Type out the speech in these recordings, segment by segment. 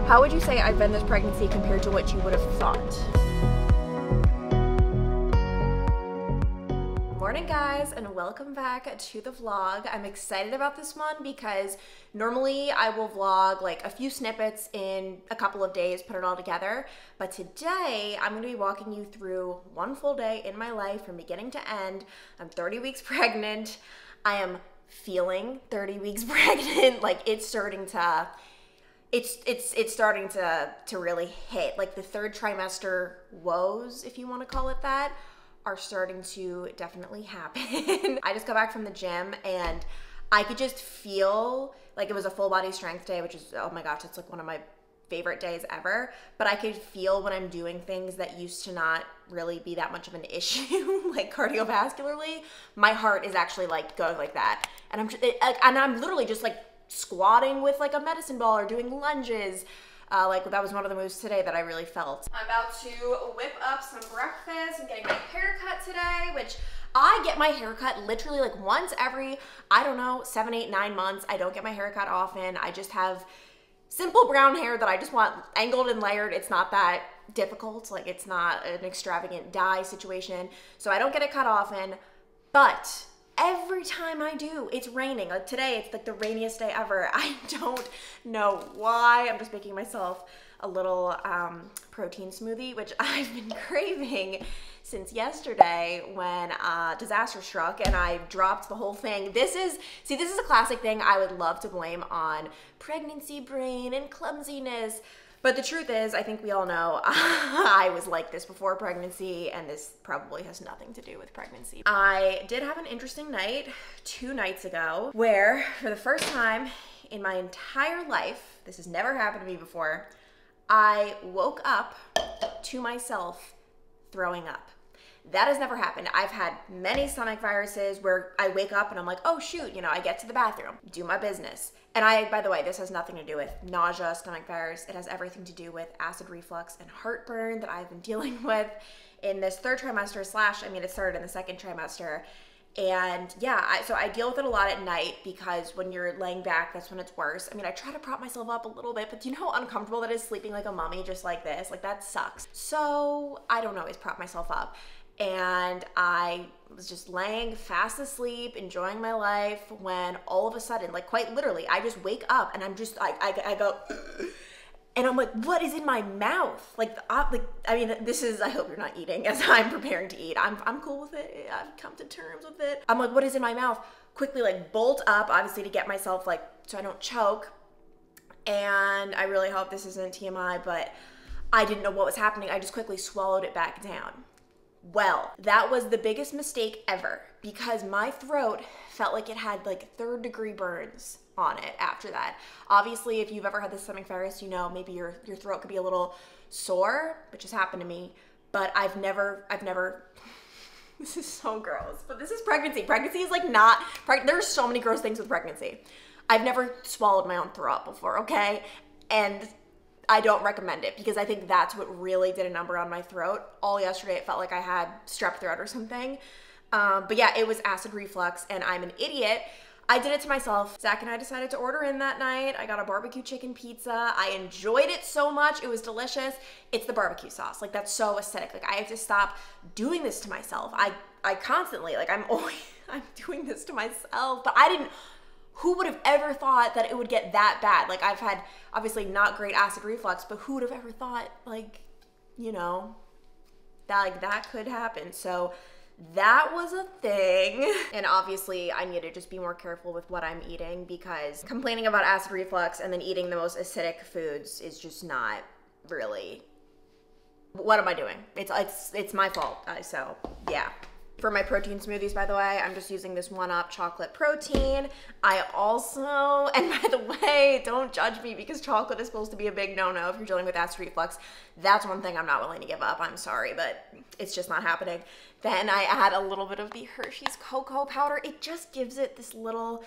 How would you say I've been this pregnancy compared to what you would have thought? Morning guys, and welcome back to the vlog. I'm excited about this one because normally I will vlog like a few snippets in a couple of days, put it all together. But today I'm gonna be walking you through one full day in my life from beginning to end. I'm 30 weeks pregnant. I am feeling 30 weeks pregnant. Like it's starting to really hit. Like the third trimester woes, if you want to call it that, are starting to definitely happen. I just got back from the gym and I could just feel like it was a full body strength day, which is, oh my gosh, it's like one of my favorite days ever. But I could feel when I'm doing things that used to not really be that much of an issue, like cardiovascularly, my heart is actually like going like that. And I'm literally just like squatting with like a medicine ball or doing lunges. Like that was one of the moves today that I really felt. I'm about to whip up some breakfast. I'm getting my hair cut today, which I get my hair cut literally like once every, I don't know, 7, 8, 9 months. I don't get my hair cut often. I just have simple brown hair that I just want angled and layered. It's not that difficult. Like it's not an extravagant dye situation. So I don't get it cut often, but every time I do, it's raining. Like today, it's like the rainiest day ever. I don't know why. I'm just making myself a little protein smoothie, which I've been craving since yesterday when disaster struck and I dropped the whole thing. This is a classic thing I would love to blame on pregnancy brain and clumsiness. But the truth is, I think we all know I was like this before pregnancy, and this probably has nothing to do with pregnancy. I did have an interesting night 2 nights ago where, for the first time in my entire life, this has never happened to me before, I woke up to myself throwing up. That has never happened. I've had many stomach viruses where I wake up and I'm like, oh shoot, you know, I get to the bathroom, do my business. And by the way, this has nothing to do with nausea, stomach virus. It has everything to do with acid reflux and heartburn that I've been dealing with in this 3rd trimester it started in the 2nd trimester. And yeah, so I deal with it a lot at night because when you're laying back, that's when it's worse. I mean, I try to prop myself up a little bit, but do you know how uncomfortable that is, sleeping like a mummy just like this? Like that sucks. So I don't always prop myself up. And I was just laying fast asleep, enjoying my life, when all of a sudden, like quite literally, I just wake up and I'm just, I go, and I'm like, what is in my mouth? Like, I mean, this is, I hope you're not eating as I'm preparing to eat. I'm cool with it. I've come to terms with it. I'm like, what is in my mouth? Quickly like bolt up, obviously to get myself like, so I don't choke. And I really hope this isn't TMI, but I didn't know what was happening. I just quickly swallowed it back down. Well, that was the biggest mistake ever because my throat felt like it had like 3rd-degree burns on it after that. Obviously, if you've ever had the stomach virus, you know maybe your throat could be a little sore, which has happened to me, but I've never, this is so gross, but this is pregnancy. Pregnancy is like there's so many gross things with pregnancy. I've never swallowed my own throat before, okay? And I don't recommend it because I think that's what really did a number on my throat. All yesterday, it felt like I had strep throat or something. But yeah, it was acid reflux and I'm an idiot. I did it to myself. Zach and I decided to order in that night. I got a barbecue chicken pizza. I enjoyed it so much. It was delicious. It's the barbecue sauce. Like that's so acidic. Like I have to stop doing this to myself. I constantly, like I'm doing this to myself, but who would have ever thought that it would get that bad? Like I've had obviously not great acid reflux, but who would have ever thought like, you know, that could happen. So that was a thing. And obviously I need to just be more careful with what I'm eating because complaining about acid reflux and then eating the most acidic foods is just not really, what am I doing? It's my fault. So yeah. For my protein smoothies, by the way, I'm just using this 1UP chocolate protein. I also, and by the way, don't judge me because chocolate is supposed to be a big no-no if you're dealing with acid reflux. That's one thing I'm not willing to give up. I'm sorry, but it's just not happening. Then I add a little bit of the Hershey's cocoa powder. It just gives it this little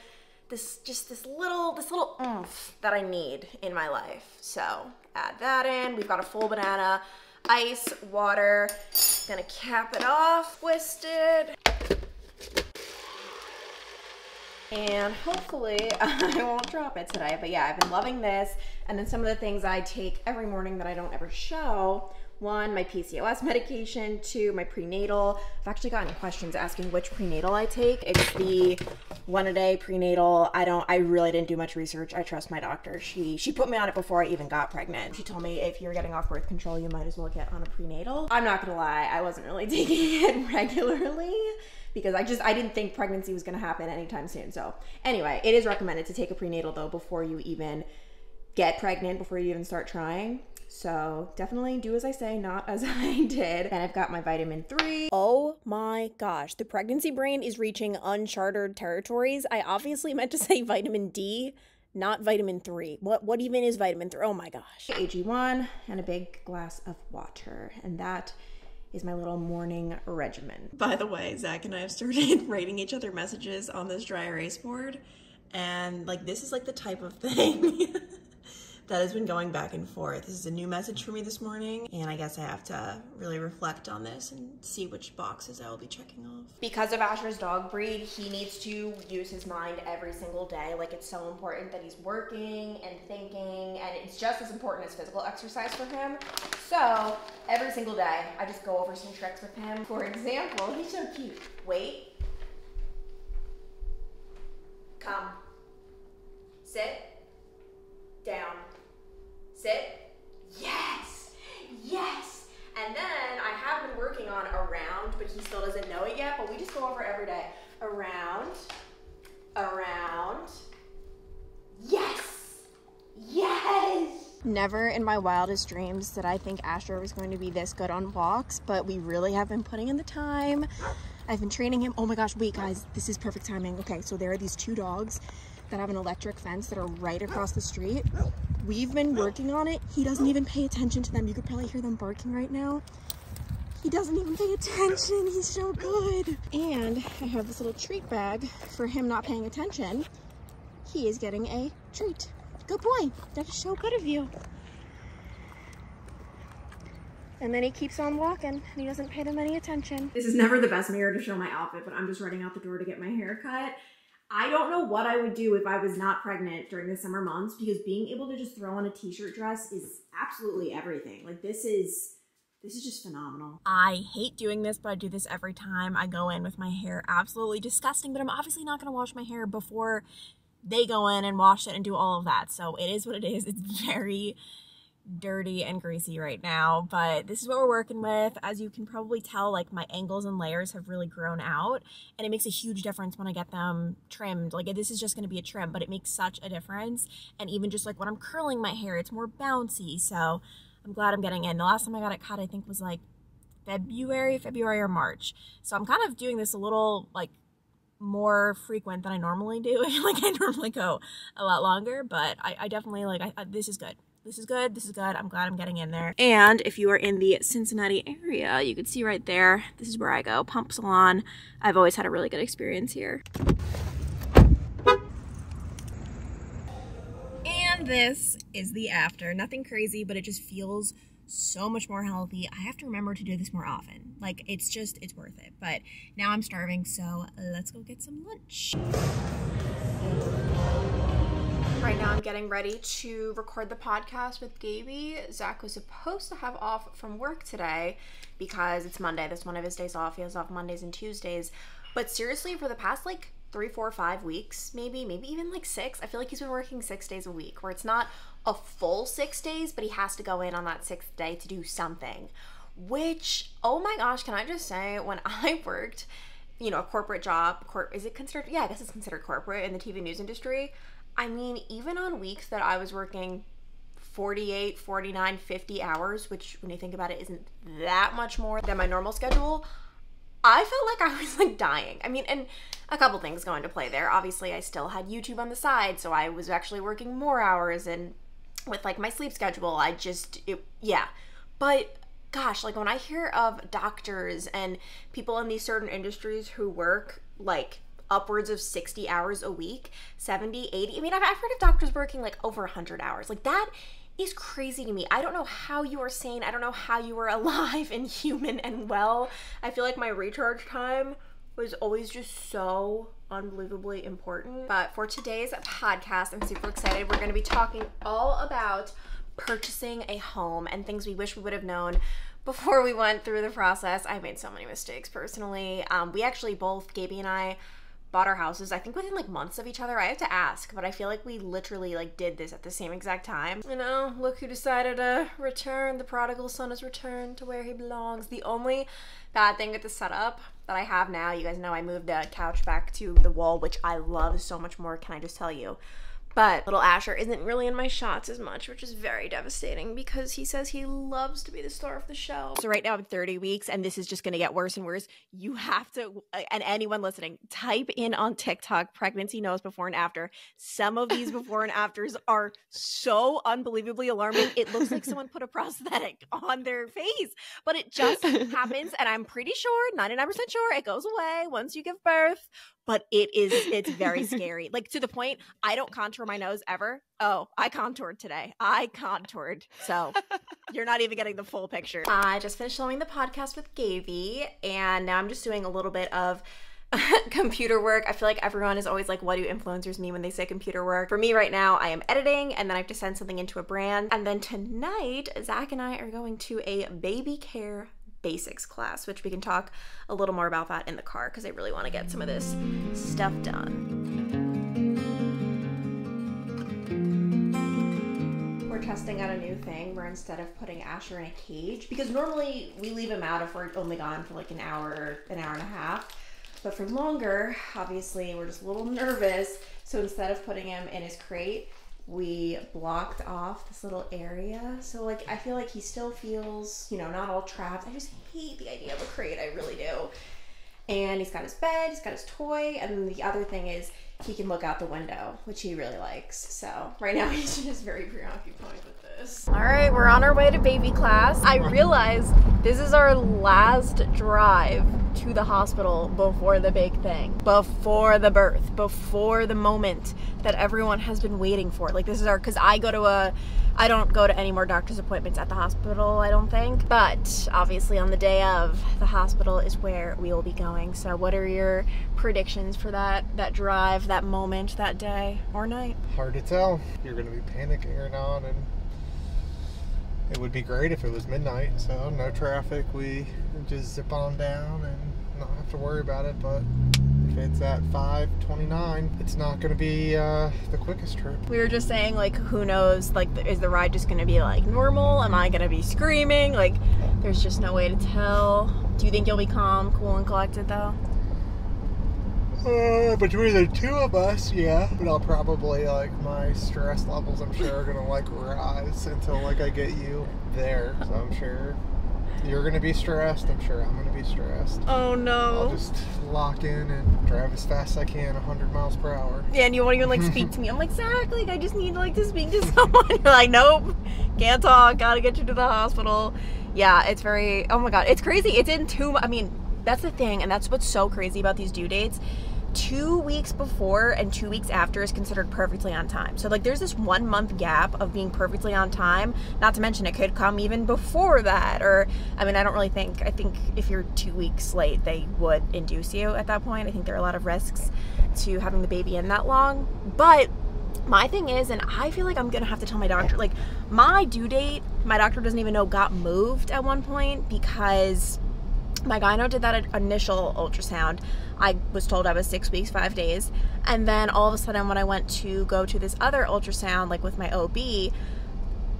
oomph that I need in my life. So add that in. We've got a full banana, ice, water. Gonna cap it off, twist it. And hopefully I won't drop it today, but yeah, I've been loving this. And then some of the things I take every morning that I don't ever show: 1, my PCOS medication; 2, my prenatal. I've actually gotten questions asking which prenatal I take. It's the 1-a-day prenatal. I really didn't do much research. I trust my doctor. She put me on it before I even got pregnant. She told me if you're getting off birth control, you might as well get on a prenatal. I'm not gonna lie, I wasn't really taking it regularly because I didn't think pregnancy was gonna happen anytime soon. So anyway, it is recommended to take a prenatal though before you even get pregnant, before you even start trying. So definitely do as I say, not as I did. And I've got my vitamin 3. Oh my gosh, the pregnancy brain is reaching uncharted territories. I obviously meant to say vitamin D, not vitamin 3. What even is vitamin 3? Oh my gosh. AG1 and a big glass of water. And that is my little morning regimen. By the way, Zach and I have started writing each other messages on this dry erase board. And like, this is like the type of thing that has been going back and forth. This is a new message for me this morning, and I guess I have to really reflect on this and see which boxes I will be checking off. Because of Asher's dog breed, he needs to use his mind every single day. Like, it's so important that he's working and thinking, and it's just as important as physical exercise for him. So every single day, I just go over some tricks with him. For example, he's so cute. Wait. Come. Sit. Down. Sit. Yes. Yes. And then I have been working on around, but he still doesn't know it yet, but we just go over every day. Around. Around. Yes. Yes. Never in my wildest dreams did I think Asher was going to be this good on walks, but we really have been putting in the time. I've been training him. Oh my gosh, wait guys, this is perfect timing. Okay, so there are these 2 dogs that have an electric fence that are right across the street. We've been working on it. He doesn't even pay attention to them. You could probably hear them barking right now. He doesn't even pay attention. He's so good. And I have this little treat bag for him not paying attention. He is getting a treat. Good boy. That is so good of you. And then he keeps on walking and he doesn't pay them any attention. This is never the best mirror to show my outfit, but I'm just running out the door to get my hair cut. I don't know what I would do if I was not pregnant during the summer months, because being able to just throw on a t-shirt dress is absolutely everything. Like, this is just phenomenal. I hate doing this, but I do this every time I go in with my hair absolutely disgusting, but I'm obviously not gonna wash my hair before they go in and wash it and do all of that. So it is what it is. It's very dirty and greasy right now, but this is what we're working with. As you can probably tell, like, my angles and layers have really grown out, and it makes a huge difference when I get them trimmed. Like, this is just going to be a trim, but it makes such a difference. And even just like when I'm curling my hair, it's more bouncy, so I'm glad I'm getting in. The last time I got it cut, I think, was like February or March. So I'm kind of doing this a little like more frequent than I normally do. Like, I normally go a lot longer, but I definitely like, this is good. This is good. This is good. I'm glad I'm getting in there. And if you are in the Cincinnati area, you can see right there, this is where I go, Pump Salon. I've always had a really good experience here. And this is the after. Nothing crazy, but it just feels so much more healthy. I have to remember to do this more often. Like, it's worth it. But now I'm starving, so let's go get some lunch. Right now I'm getting ready to record the podcast with Gaby. Zach was supposed to have off from work today because it's Monday. That's one of his days off. He has off Mondays and Tuesdays. But seriously, for the past like 3, 4, 5 weeks, maybe even like 6, I feel like he's been working 6 days a week, where it's not a full 6 days, but he has to go in on that 6th day to do something. Which, oh my gosh, can I just say, when I worked, you know, a corporate job, is it considered? Yeah, I guess it's considered corporate in the TV news industry. I mean, even on weeks that I was working 48, 49, 50 hours, which when you think about it isn't that much more than my normal schedule, I felt like I was like dying. I mean, and a couple things go into play there. Obviously, I still had YouTube on the side, so I was actually working more hours, and with like my sleep schedule, yeah. But gosh, like when I hear of doctors and people in these certain industries who work like upwards of 60 hours a week, 70, 80. I mean, I've heard of doctors working like over 100 hours. Like, that is crazy to me. I don't know how you are sane. I don't know how you are alive and human and well. I feel like my recharge time was always just so unbelievably important. But for today's podcast, I'm super excited. We're going to be talking all about purchasing a home and things we wish we would have known before we went through the process. I made so many mistakes personally. We actually both, Gaby and I, bought our houses, I think within like months of each other. I have to ask, but I feel like we literally like did this at the same exact time. You know, look who decided to return. The prodigal son has returned to where he belongs. The only bad thing with the setup that I have now, you guys know I moved the couch back to the wall, which I love so much more, can I just tell you. But little Asher isn't really in my shots as much, which is very devastating because he says he loves to be the star of the show. So right now I'm 30 weeks and this is just going to get worse and worse. You have to, and anyone listening, type in on TikTok, pregnancy knows before and after. Some of these before and afters are so unbelievably alarming. It looks like someone put a prosthetic on their face, but it just happens. And I'm pretty sure, 99% sure, it goes away once you give birth. But it's very scary. Like, to the point, I don't contour my nose ever. Oh, I contoured today. I contoured. So you're not even getting the full picture. I just finished filming the podcast with Gaby, and now I'm just doing a little bit of computer work. I feel like everyone is always like, what do influencers mean when they say computer work? For me right now, I am editing, and then I have to send something into a brand. And then tonight, Zach and I are going to a baby care basics class, which we can talk a little more about that in the car because I really want to get some of this stuff done. We're testing out a new thing where instead of putting Asher in a cage, because normally we leave him out if we're only gone for like an hour or an hour and a half, but for longer, obviously we're just a little nervous. So instead of putting him in his crate, we blocked off this little area. So like, I feel like he still feels, you know, not all trapped. I just hate the idea of a crate. I really do. And he's got his bed, he's got his toy. And then the other thing is he can look out the window, which he really likes. So right now he's just very preoccupied with this. All right, we're on our way to baby class. I realize this is our last drive to the hospital before the big thing, before the birth, before the moment that everyone has been waiting for. Like, this is our, because I don't go to any more doctor's appointments at the hospital, I don't think, but obviously on the day of, the hospital is where we will be going. So what are your predictions for that drive, that moment, that day or night? Hard to tell. You're gonna be panicking or not, and it would be great if it was midnight, so no traffic, we just zip on down and not have to worry about it. But if it's at 5:29, it's not going to be the quickest trip. We were just saying, like, who knows, like, is the ride just going to be like normal? Am I going to be screaming? Like, there's just no way to tell. Do you think you'll be calm, cool, and collected though? Between the two of us, yeah. But I'll probably, like, my stress levels, I'm sure, are gonna, like, rise until, like, I get you there. So I'm sure you're gonna be stressed. I'm sure I'm gonna be stressed. Oh, no. I'll just lock in and drive as fast as I can, 100 miles per hour. Yeah, and you won't even, like, speak to me. I'm like, Zach, like, I just need, like, to speak to someone. You're like, nope, can't talk, gotta get you to the hospital. Yeah, it's very, oh my God, it's crazy. It's in I mean, that's the thing, and that's what's so crazy about these due dates. 2 weeks before and 2 weeks after is considered perfectly on time. So like, there's this 1 month gap of being perfectly on time, not to mention it could come even before that. Or, I mean, I think if you're 2 weeks late, they would induce you at that point. I think there are a lot of risks to having the baby in that long. But my thing is, and I feel like I'm gonna have to tell my doctor, like, my due date, my doctor doesn't even know, got moved at one point because my gyno did that initial ultrasound. I was told I was 6 weeks, 5 days. And then all of a sudden when I went to go to this other ultrasound, like with my OB,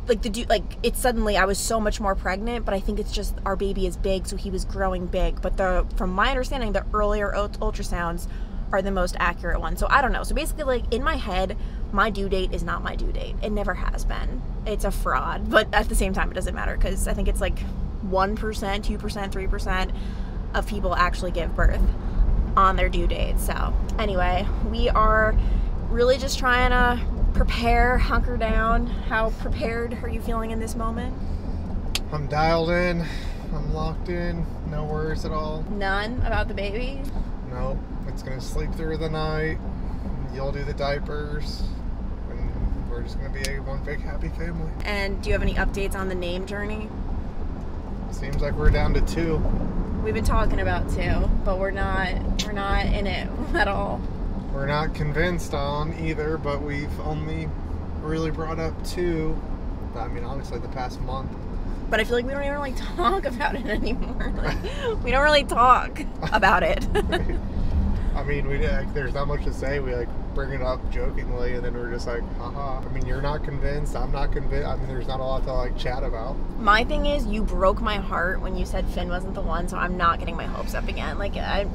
it's suddenly I was so much more pregnant, but I think it's just our baby is big, so he was growing big. But from my understanding, the earlier ultrasounds are the most accurate ones. So I don't know. So basically, like, in my head, my due date is not my due date. It never has been. It's a fraud. But at the same time, it doesn't matter because I think it's like 1%, 2%, 3% of people actually give birth on their due date. So anyway, we are really just trying to prepare, hunker down. How prepared are you feeling in this moment? I'm dialed in, I'm locked in, no worries at all. None about the baby? Nope, it's gonna sleep through the night, you'll do the diapers, and we're just gonna be one big happy family. And do you have any updates on the name journey? Seems like we're down to 2. We've been talking about 2, but we're not are not in it at all. We're not convinced on either, but we've only really brought up 2. I mean, honestly, the past month. But I feel like we don't even really talk about it anymore. Like, we don't really talk about it. I mean, there's not much to say. We like bring it up jokingly, and then we're just like, haha. I mean, you're not convinced. I'm not convinced. I mean, there's not a lot to like chat about. My thing is, you broke my heart when you said Finn wasn't the one, so I'm not getting my hopes up again. Like, I'm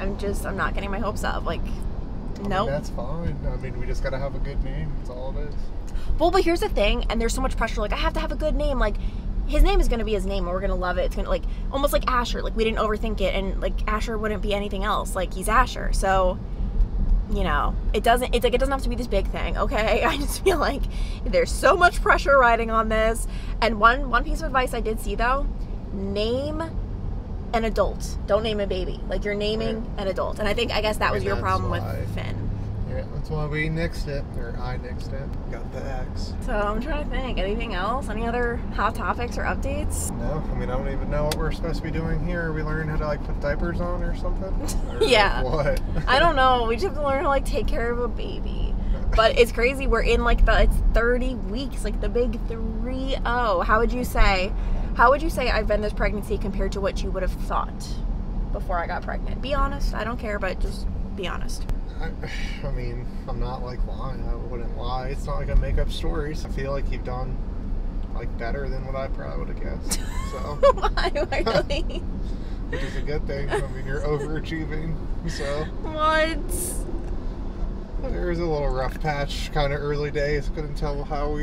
not getting my hopes up. Like, no. Nope. That's fine. I mean, we just gotta have a good name. That's all it is. Well, but here's the thing, and there's so much pressure. Like, I have to have a good name. Like, his name is gonna be his name, and we're gonna love it. It's gonna, like, almost like Asher. Like, we didn't overthink it, and like Asher wouldn't be anything else. Like, he's Asher. So, you know, it doesn't have to be this big thing, okay? I just feel like there's so much pressure riding on this. And one piece of advice I did see though, name an adult. Don't name a baby. Like, you're naming an adult. And I guess that was your problem with Finn. Yeah, that's why we nixed it, or I nixed it. Got the X. So I'm trying to think. Anything else? Any other hot topics or updates? No, I mean, I don't even know what we're supposed to be doing here. Are we learning how to like put diapers on or something? Or yeah. What? I don't know. We just have to learn how to like take care of a baby. But it's crazy. We're in like it's 30 weeks, like the big 3-0. How would you say I've been this pregnancy compared to what you would have thought before I got pregnant? Be honest. I don't care, but just be honest. I mean, I'm not like lying. I wouldn't lie. It's not like I make up stories. I feel like you've done like better than what I probably would have guessed. So why really? Which is a good thing. I mean, you're overachieving. So what? There was a little rough patch, kind of early days. Couldn't tell how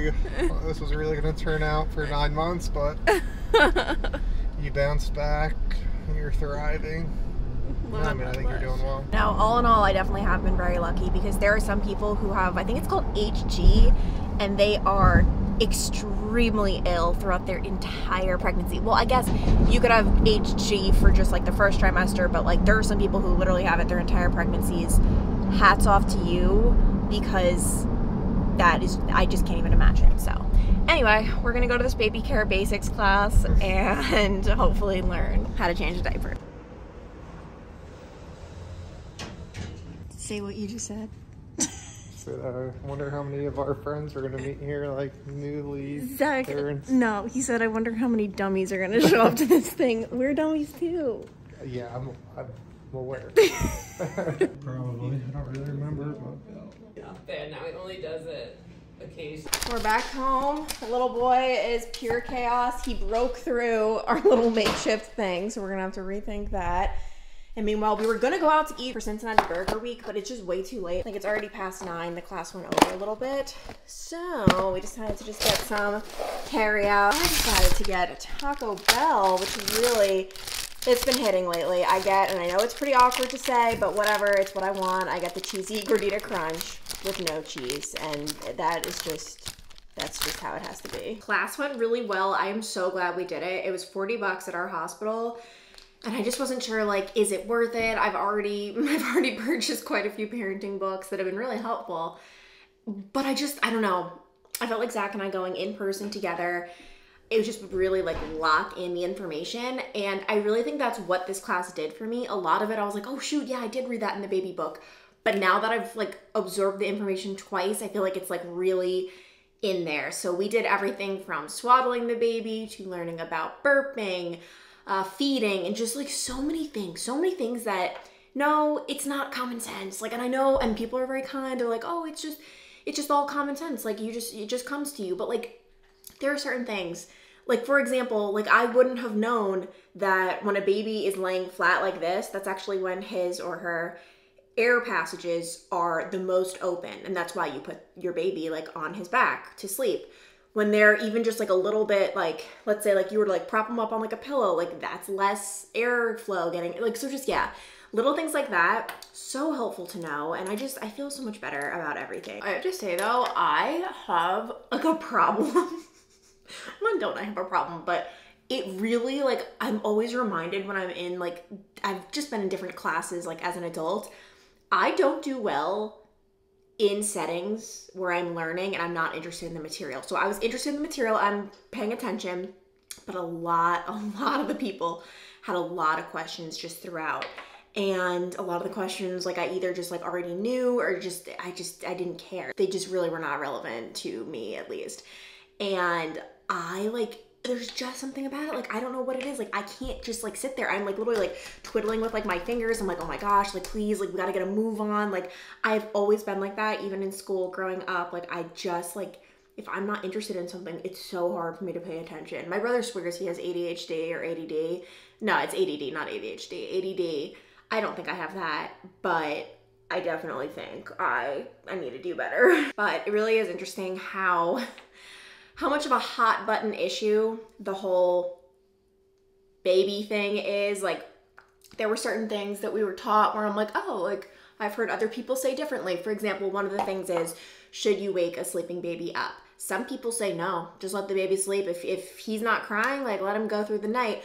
this was really going to turn out for 9 months, but you bounced back. You're thriving. Yeah, I mean, I think you're doing well. Now, all in all, I definitely have been very lucky because there are some people who have, I think it's called HG, and they are extremely ill throughout their entire pregnancy. Well, I guess you could have HG for just like the first trimester, but like there are some people who literally have it their entire pregnancies. Hats off to you, because that is, I just can't even imagine. So anyway, we're gonna go to this baby care basics class and hopefully learn how to change a diaper. Say what you just said. I wonder how many of our friends are going to meet here, like newly parents. No, he said, I wonder how many dummies are going to show up to this thing. We're dummies too. Yeah, I'm aware. Probably. I don't really remember. But... Yeah, now he only does it occasionally. We're back home. The little boy is pure chaos. He broke through our little makeshift thing, so we're going to have to rethink that. And meanwhile, we were gonna go out to eat for Cincinnati Burger Week, but it's just way too late. Like, it's already past 9. The class went over a little bit. So we decided to just get some carry out. I decided to get a Taco Bell, which is really, it's been hitting lately. I get, and I know it's pretty awkward to say, but whatever, it's what I want. I get the cheesy gordita crunch with no cheese, and that is just, that's just how it has to be. Class went really well. I am so glad we did it. It was $40 at our hospital. And I just wasn't sure, like, is it worth it? I've already purchased quite a few parenting books that have been really helpful. But I don't know. I felt like Zach and I going in person together, it was just really like lock in the information. And I really think that's what this class did for me. A lot of it, I was like, oh shoot, yeah, I did read that in the baby book. But now that I've like absorbed the information twice, I feel like it's like really in there. So we did everything from swaddling the baby to learning about burping, feeding, and just like so many things that, no, it's not common sense. Like, and I know, and people are very kind. They're like, oh, it's just all common sense. Like, it just comes to you. But like, there are certain things, like, for example, like I wouldn't have known that when a baby is laying flat like this, that's actually when his or her air passages are the most open. And that's why you put your baby like on his back to sleep. When they're even just like a little bit, like, let's say like you were to like prop them up on like a pillow, like that's less airflow getting, like, so just, yeah, little things like that, so helpful to know. And I feel so much better about everything. I have to say though, I have like a problem. When don't I have a problem, but it really, like, I'm always reminded when I'm in, like, I've just been in different classes, like as an adult, I don't do well in settings where I'm learning and I'm not interested in the material. So I was interested in the material, I'm paying attention, but a lot of the people had a lot of questions just throughout. And a lot of the questions, like I either just like already knew or I didn't care. They just really were not relevant to me, at least. And there's just something about it. Like, I don't know what it is. Like, I can't just like sit there. I'm like literally like twiddling with like my fingers. I'm like, oh my gosh, like please, like we gotta get a move on. Like, I've always been like that, even in school growing up. Like, I just like, if I'm not interested in something, it's so hard for me to pay attention. My brother swears he has ADHD or ADD. No, it's ADD, not ADHD. ADD. I don't think I have that, but I definitely think I need to do better. But it really is interesting how much of a hot button issue the whole baby thing is. Like, there were certain things that we were taught where I'm like, oh, like I've heard other people say differently. For example, one of the things is, should you wake a sleeping baby up? Some people say no, just let the baby sleep. If he's not crying, like let him go through the night.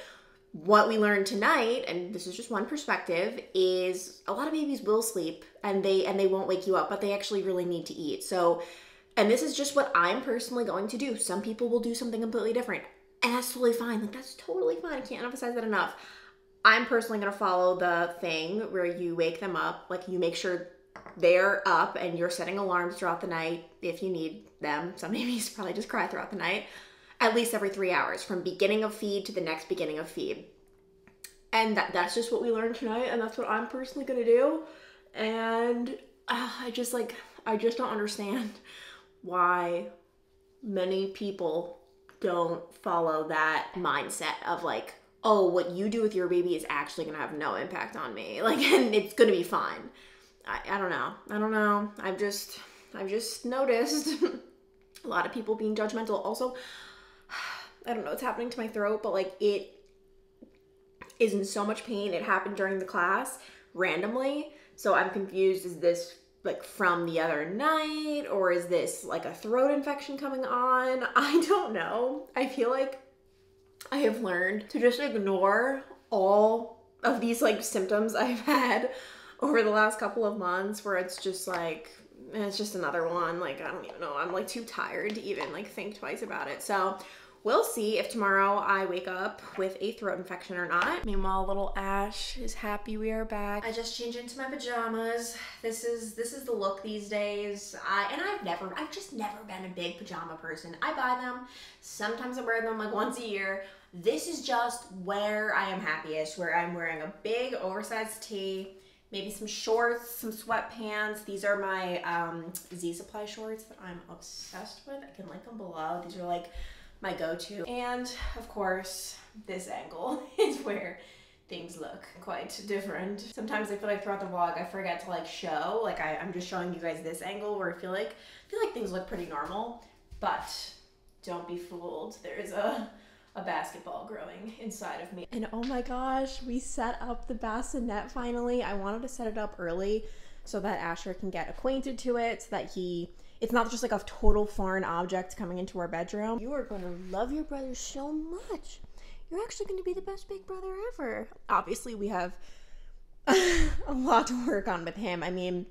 What we learned tonight, and this is just one perspective, is a lot of babies will sleep and they won't wake you up, but they actually really need to eat. So, and this is just what I'm personally going to do. Some people will do something completely different, and that's totally fine. Like, that's totally fine. I can't emphasize that enough. I'm personally going to follow the thing where you wake them up. Like, you make sure they're up and you're setting alarms throughout the night if you need them. Some babies probably just cry throughout the night. At least every 3 hours, from beginning of feed to the next beginning of feed. And that's just what we learned tonight, and that's what I'm personally going to do. And I just don't understand why many people don't follow that mindset of like, oh, what you do with your baby is actually going to have no impact on me. Like, and it's going to be fine. I don't know. I've just noticed a lot of people being judgmental. Also, I don't know what's happening to my throat, but like it is in so much pain. It happened during the class randomly. So I'm confused. Is this like from the other night, or is this like a throat infection coming on? I don't know. I feel like I have learned to just ignore all of these like symptoms I've had over the last couple of months, where it's just like, it's just another one. Like, I don't even know. I'm like too tired to even like think twice about it. So we'll see if tomorrow I wake up with a throat infection or not. Meanwhile, little Ash is happy we are back. I just changed into my pajamas. This is the look these days. I've just never been a big pajama person. I buy them. Sometimes I wear them like once a year. This is just where I am happiest, where I'm wearing a big oversized tee, maybe some shorts, some sweatpants. These are my Z Supply shorts that I'm obsessed with. I can link them below. These are like my go-to. And of course, this angle is where things look quite different. Sometimes I feel like throughout the vlog, I forget to like show, like I'm just showing you guys this angle where I feel like things look pretty normal, but don't be fooled. There is a basketball growing inside of me. And oh my gosh, we set up the bassinet finally. I wanted to set it up early so that Asher can get acquainted to it, so that it's not just like a total foreign object coming into our bedroom. You are going to love your brother so much. You're actually going to be the best big brother ever. Obviously, we have a lot to work on with him. I mean,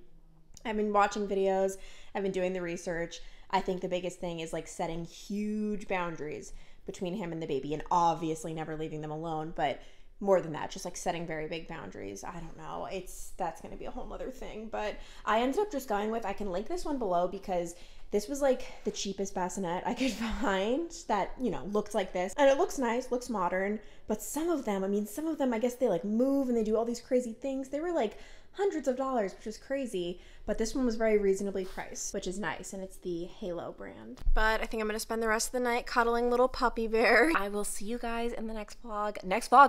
I've been watching videos. I've been doing the research. I think the biggest thing is like setting huge boundaries between him and the baby, and obviously never leaving them alone, but more than that, just like setting very big boundaries. I don't know, that's gonna be a whole nother thing. But I ended up just going with, I can link this one below because this was like the cheapest bassinet I could find that, you know, looked like this, and it looks nice, looks modern. But some of them, I guess they like move and they do all these crazy things. They were like hundreds of dollars, which is crazy. But this one was very reasonably priced, which is nice, and it's the Hellloooo brand. But I think I'm gonna spend the rest of the night cuddling little puppy bear. I will see you guys in the next vlog.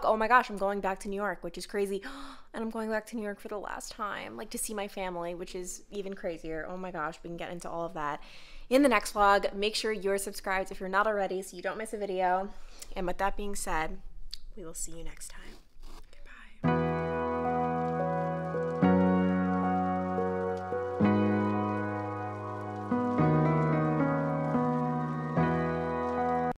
Oh my gosh, I'm going back to New York, which is crazy. And I'm going back to New York for the last time, like to see my family, which is even crazier. Oh my gosh, we can get into all of that in the next vlog. Make sure you're subscribed if you're not already, so you don't miss a video. And with that being said, we will see you next time.